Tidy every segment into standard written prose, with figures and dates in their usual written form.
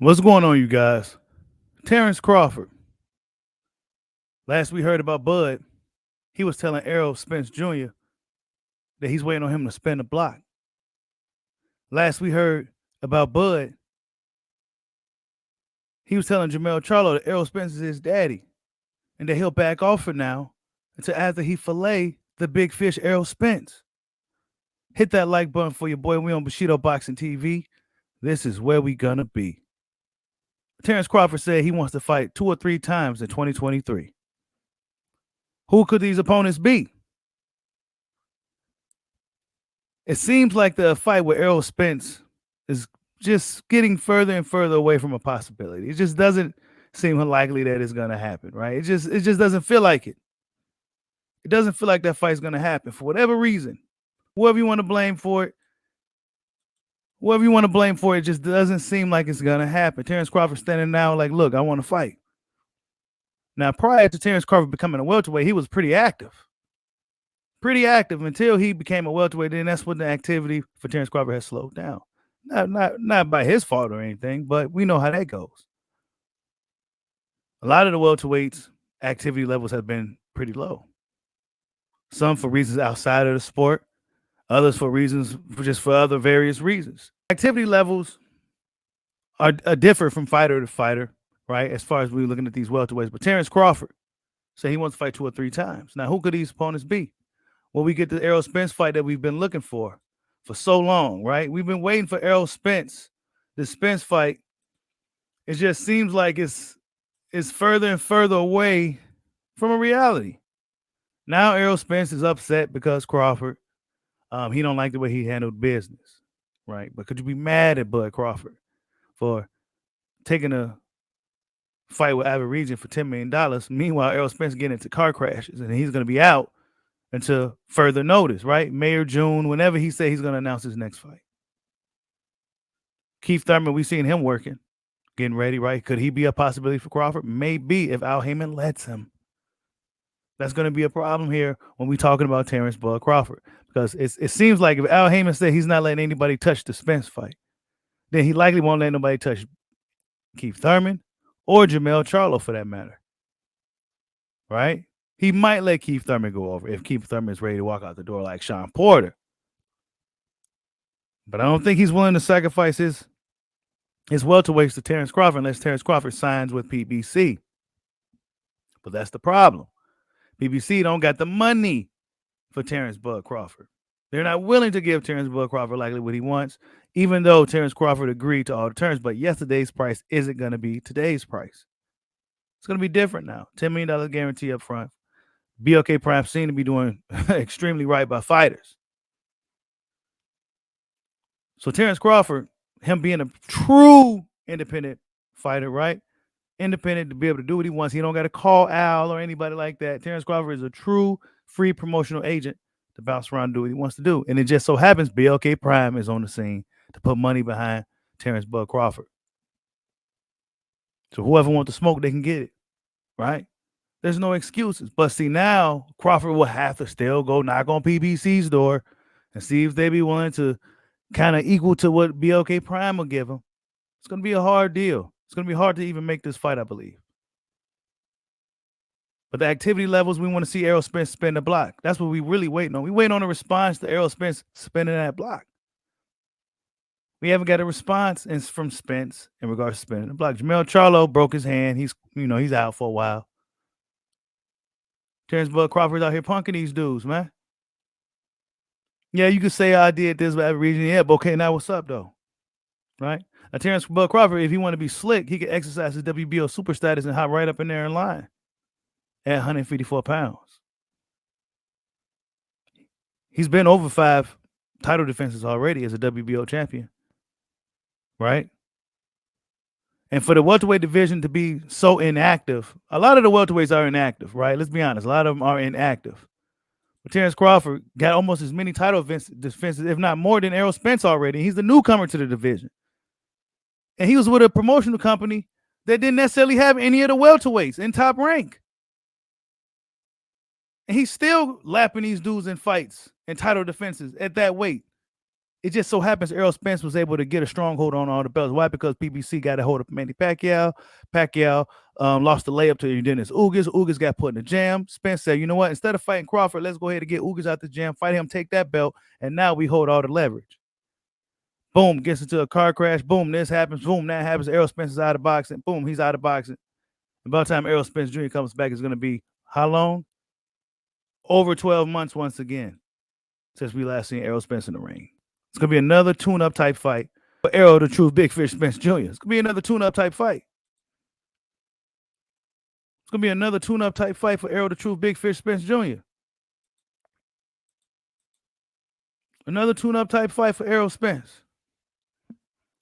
What's going on, you guys? Terence Crawford. Last we heard about Bud, he was telling Errol Spence Jr. that he's waiting on him to spin the block. Last we heard about Bud, he was telling Charlo that Errol Spence is his daddy and that he'll back off for now until after he fillet the big fish Errol Spence. Hit that like button for your boy. We on Bushido Boxing TV. This is where we gonna be. Terence Crawford said he wants to fight 2 or 3 times in 2023. Who could these opponents be? It seems like the fight with Errol Spence is just getting further and further away from a possibility. It just doesn't seem likely that it's going to happen, right? It just doesn't feel like it. It doesn't feel like that fight's going to happen for whatever reason. Whoever you want to blame for it, it just doesn't seem like it's going to happen. Terence Crawford standing now like, look, I want to fight. Now, prior to Terence Crawford becoming a welterweight, he was pretty active until he became a welterweight. Then that's when the activity for Terence Crawford has slowed down. Not by his fault or anything, but we know how that goes. A lot of the welterweights' activity levels have been pretty low. Some for reasons outside of the sport, others for reasons for other various reasons. Activity levels are differ from fighter to fighter, right? As far as we're looking at these welterweights, but Terence Crawford said he wants to fight 2 or 3 times. Now, who could these opponents be? Well, we get the Errol Spence fight that we've been looking for so long, right? We've been waiting for Errol Spence. The Spence fight, it just seems like it's further and further away from a reality. Now Errol Spence is upset because Crawford, he don't like the way he handled business, right? But could you be mad at Bud Crawford for taking a fight with Average for $10 million? Meanwhile, Errol Spence getting into car crashes and he's going to be out until further notice, right? May or June, whenever he say he's going to announce his next fight. Keith Thurman, we've seen him working, getting ready, right? Could he be a possibility for Crawford? Maybe if Al Heyman lets him. That's going to be a problem here when we're talking about Terence Bud Crawford, because it seems like if Al Heyman said he's not letting anybody touch the Spence fight, then he likely won't let nobody touch Keith Thurman or Charlo for that matter, right? He might let Keith Thurman go over if Keith Thurman is ready to walk out the door like Sean Porter. But I don't think he's willing to sacrifice his welterweights to Terence Crawford unless Terence Crawford signs with PBC. But that's the problem. PBC don't got the money for Terence Bud Crawford. They're not willing to give Terence Bud Crawford likely what he wants, even though Terence Crawford agreed to all the terms. But yesterday's price isn't going to be today's price. It's going to be different now. $10 million guarantee up front. BLK Prime seem to be doing extremely right by fighters. So Terence Crawford, him being a true independent fighter, right? Independent to be able to do what he wants. He don't got to call Al or anybody like that. Terence Crawford is a true free promotional agent to bounce around and do what he wants to do. And it just so happens BLK Prime is on the scene to put money behind Terence Bud Crawford. So whoever wants to smoke, they can get it, right? There's no excuses. But see, now Crawford will have to still go knock on PBC's door and see if they be willing to kind of equal to what BLK Prime will give him. It's going to be a hard deal. It's going to be hard to even make this fight, I believe. But the activity levels, we want to see Errol Spence spin the block. That's what we really waiting on. We waiting on a response to Errol Spence spinning that block. We haven't got a response from Spence in regards to spinning the block. Charlo broke his hand. He's out for a while. Terence Bud Crawford's out here punking these dudes, man. Yeah, you could say I did this with every region. Yeah, but okay, now what's up, though? Right? Now, Terence Bud Crawford, if he want to be slick, he could exercise his WBO super status and hop right up in there in line at 154 pounds. He's been over 5 title defenses already as a WBO champion, right? And for the welterweight division to be so inactive, a lot of the welterweights are inactive, right? Let's be honest. A lot of them are inactive. But Terence Crawford got almost as many title defenses, if not more, than Errol Spence already. He's the newcomer to the division. And he was with a promotional company that didn't necessarily have any of the welterweights in top rank. And he's still lapping these dudes in fights and title defenses at that weight. It just so happens Errol Spence was able to get a stronghold on all the belts. Why? Because PBC got a hold of Manny Pacquiao. Pacquiao lost the layup to Dennis Ugas. Ugas got put in the jam. Spence said, you know what? Instead of fighting Crawford, let's go ahead and get Ugas out the jam, fight him, take that belt, and now we hold all the leverage. Boom, gets into a car crash. Boom, this happens. Boom, that happens. Errol Spence is out of boxing. Boom, he's out of boxing. And by the time Errol Spence Jr. comes back, it's going to be how long? Over 12 months once again since we last seen Errol Spence in the ring. It's going to be another tune-up type fight for Errol the Truth Big Fish Spence Jr. It's going to be another tune-up type fight. It's going to be another tune-up type fight for Errol the Truth Big Fish Spence Jr. Another tune-up type fight for Errol Spence.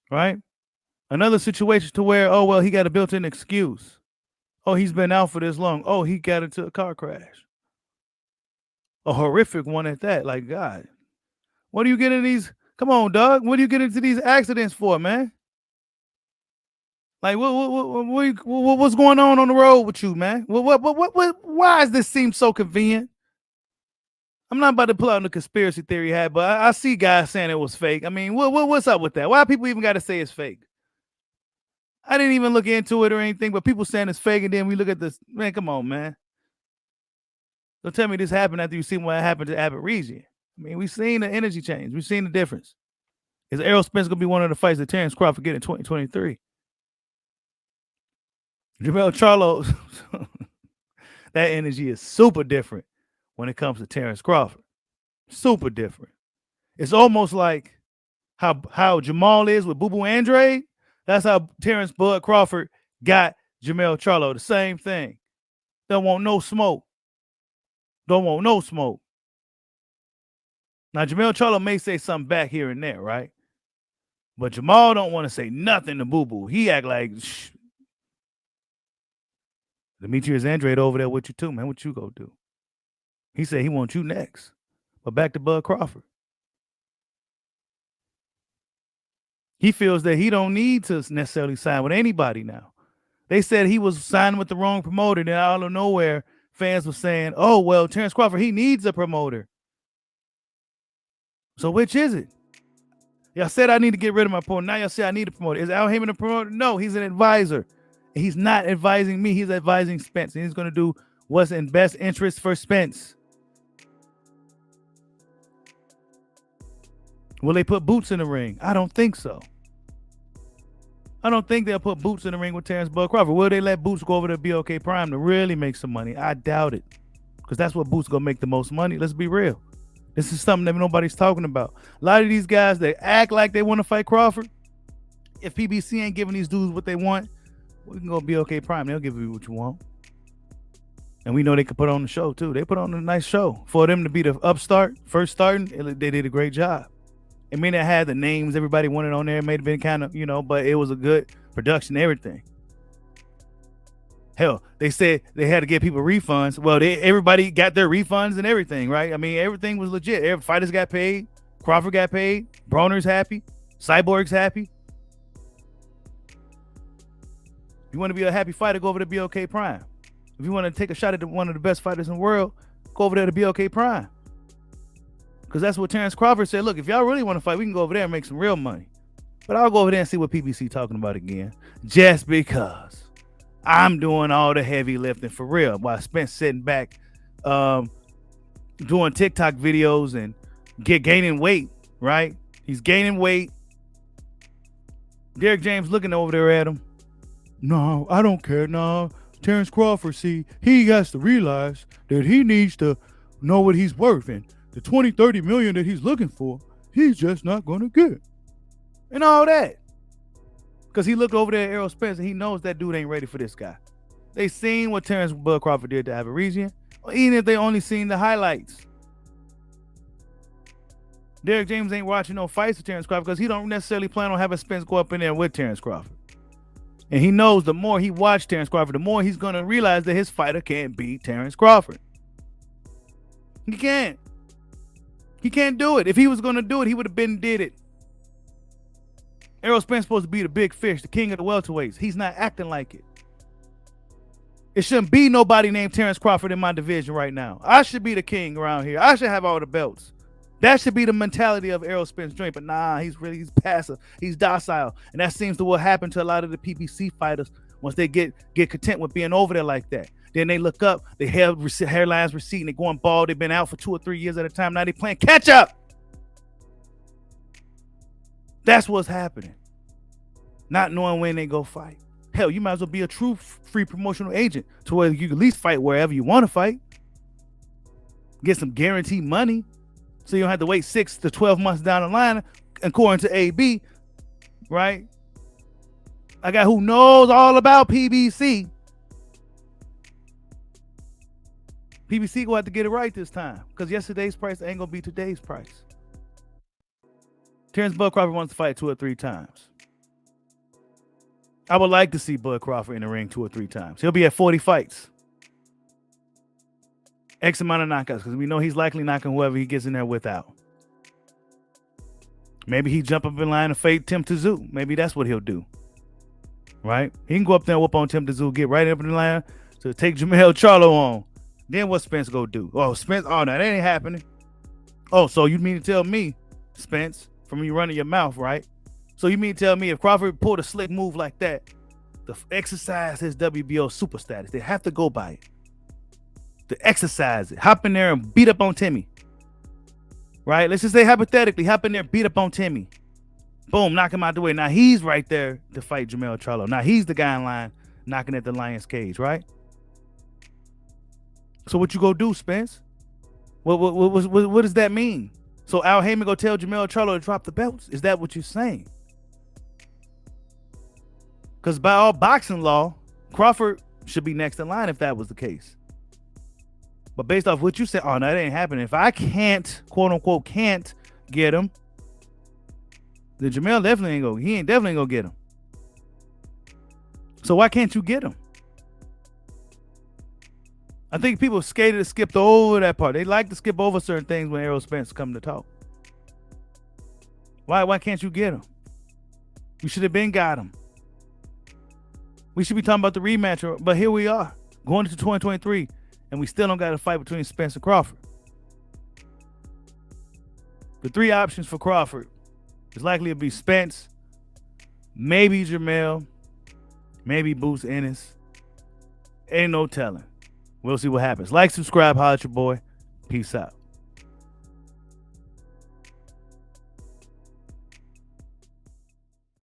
Right? Another situation to where, oh, well, he got a built-in excuse. Oh, he's been out for this long. Oh, he got into a car crash. A horrific one at that. Like, God, what do you get in these? Come on, dog. What do you get into these accidents for, man? Like, what's going on the road with you, man? Why does this seem so convenient? I'm not about to pull out the conspiracy theory hat, but I see guys saying it was fake. I mean, what's up with that? Why people even got to say it's fake? I didn't even look into it or anything, but people saying it's fake, and then we look at this. Man, come on, man. Don't tell me this happened after you seen what happened to Abbott Region. I mean, we've seen the energy change. We've seen the difference. Is Errol Spence going to be one of the fights that Terence Crawford get in 2023? Jamel Charlo, that energy is super different when it comes to Terence Crawford. Super different. It's almost like how Jamal is with Boo Boo Andre. That's how Terence Bud Crawford got Jamel Charlo. The same thing. Don't want no smoke. Don't want no smoke. Now, Jamel Charlo may say something back here and there, right? But Jamal don't want to say nothing to Boo Boo. He act like, shh. Demetrius Andrade over there with you too, man. What you go do? He said he wants you next. But back to Bud Crawford. He feels that he don't need to necessarily sign with anybody now. They said he was signing with the wrong promoter. Then out of nowhere, fans were saying, oh, well, Terence Crawford, he needs a promoter. So which is it? Y'all said I need to get rid of my promoter. Now y'all say I need a promoter. Is Al Heyman a promoter? No, he's an advisor. He's not advising me. He's advising Spence. And he's going to do what's in best interest for Spence. Will they put boots in the ring? I don't think so. I don't think they'll put boots in the ring with Terence Bud Crawford. Will they let Boots go over to BOK Prime to really make some money? I doubt it. Because that's what Boots going to make the most money. Let's be real. This is something that nobody's talking about. A lot of these guys, they act like they want to fight Crawford. If PBC ain't giving these dudes what they want, we can go BOK Prime. They'll give you what you want. And we know they could put on the show, too. They put on a nice show. For them to be the upstart, first starting, they did a great job. It may not have the names everybody wanted on there. It may have been kind of, but it was a good production, everything. Hell, they said they had to get people refunds. Well, everybody got their refunds and everything, right? I mean, everything was legit. Every fighters got paid. Crawford got paid. Broner's happy. Cyborg's happy. If you want to be a happy fighter, go over to BOK Prime. If you want to take a shot at one of the best fighters in the world, go over there to BOK Prime. Because that's what Terence Crawford said. Look, if y'all really want to fight, we can go over there and make some real money. But I'll go over there and see what PBC talking about again. Just because I'm doing all the heavy lifting for real. While Spence sitting back doing TikTok videos and gaining weight, right? He's gaining weight. Derek James looking over there at him. No, I don't care. No, Terence Crawford, see, he has to realize that he needs to know what he's worth. And the 20, 30 million that he's looking for, he's just not going to get. And all that. Because he looked over there at Errol Spence and he knows that dude ain't ready for this guy. They seen what Terence Bud Crawford did to Aberrizian, even if they only seen the highlights. Derek James ain't watching no fights with Terence Crawford because he don't necessarily plan on having Spence go up in there with Terence Crawford. And he knows the more he watched Terence Crawford, the more he's going to realize that his fighter can't beat Terence Crawford. He can't. He can't do it. If he was going to do it, he would have been did it. Errol Spence supposed to be the big fish, the king of the welterweights. He's not acting like it. It shouldn't be nobody named Terence Crawford in my division right now. I should be the king around here. I should have all the belts. That should be the mentality of Errol Spence Jr. But nah, he's passive. He's docile. And that seems to what happened to a lot of the PBC fighters once they get content with being over there like that. Then they look up, they have hairlines receding, they're going bald, they've been out for 2 or 3 years at a time. Now they playing catch up. That's what's happening. Not knowing when they go fight. Hell, you might as well be a true free promotional agent to where you can at least fight wherever you want to fight. Get some guaranteed money so you don't have to wait 6 to 12 months down the line, according to AB, right? I got who knows all about PBC. PBC gonna have to get it right this time because yesterday's price ain't gonna be today's price. Terence Bud Crawford wants to fight 2 or 3 times. I would like to see Bud Crawford in the ring 2 or 3 times. He'll be at 40 fights. X amount of knockouts because we know he's likely knocking whoever he gets in there without. Maybe he jump up in line and fade Tim Tszyu. Maybe that's what he'll do. Right? He can go up there and whoop on Tim Tszyu, get right up in the line to take Charlo on. Then what Spence go do? Oh, Spence, oh, no, that ain't happening. Oh, so you mean to tell me, Spence, from you running your mouth, right? So you mean to tell me if Crawford pulled a slick move like that, to exercise his WBO super status, they have to go by it. To exercise it. Hop in there and beat up on Timmy. Right? Let's just say hypothetically, hop in there and beat up on Timmy. Boom, knock him out the way. Now he's right there to fight Charlo. Now he's the guy in line knocking at the lion's cage, right? So what you go do, Spence? What does that mean? So Al Heyman go tell Charlo to drop the belts? Is that what you're saying? Because by all boxing law, Crawford should be next in line if that was the case. But based off what you said, oh, no, that ain't happening. If I can't, quote unquote, can't get him, then Jamel definitely ain't gonna get him. So why can't you get him? I think people skipped over that part. They like to skip over certain things when Errol Spence come to talk. Why can't you get him? You should have been got him. We should be talking about the rematch, but here we are, going into 2023, and we still don't got a fight between Spence and Crawford. The 3 options for Crawford is likely to be Spence, maybe Jamel, maybe Boots Ennis. Ain't no telling. We'll see what happens. Like, subscribe, holler at your boy. Peace out.